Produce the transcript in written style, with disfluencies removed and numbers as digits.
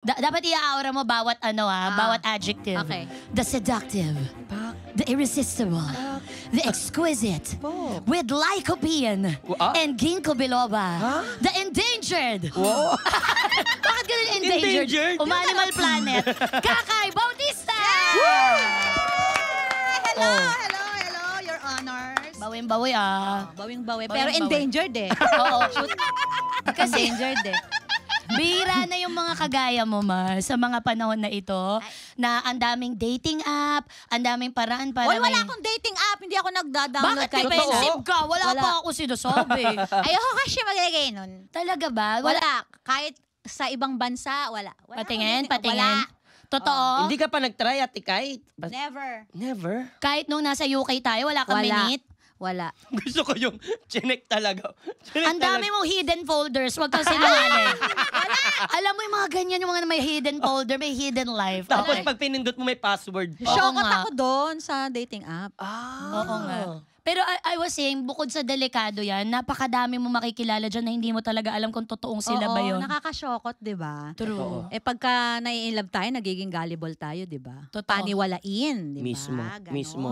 Dapat i-aura mo bawat bawat adjective. Okay. The seductive, the irresistible, the exquisite, with lycopene and ginkgo biloba, the endangered. Wow. Bakit ganun endangered? Endangered? Animal Planet. Kakay Bautista! Hello, hello, your honors. Bawing-bawi Bawing-bawi. Pero Bawing-bawi. endangered eh. Oo. Kasi endangered eh. Bihira na yung mga kagaya mo, ma, sa mga panahon na ito, na ang daming dating app, ang daming paraan para Hoy, wala akong dating app. Hindi ako nagda-download Bakit kahit defensive ka? Wala Wala. pa ako sinasabi. Ayoko kasi maglagay nun. Talaga ba? Wala. Kahit sa ibang bansa, wala. Patingin, akong dating- patingin. Wala. Totoo? Hindi ka pa nag-try, Ate Kai? Never. Never? Kahit nung nasa UK tayo, wala kang Wala. minute? Wala. Gusto ko yung chinek talaga. Ang dami mong hidden folders. Huwag kang sinungaling. Alam mo yung mga ganyan, yung mga may hidden folder, may hidden life. Tapos Okay. pag pinindot mo may password. Oo Shokot nga. ako doon sa dating app. Oo nga. Pero I was saying, bukod sa delikado yan, napakadami mo makikilala dyan na hindi mo talaga alam kung totoong sila ba yun. Nakakashokot, di ba? True. Eh pagka nai-inlove tayo, nagiging gullible tayo, di ba? Totoo. Paniwalain, di ba? Mismo, Ganon. mismo.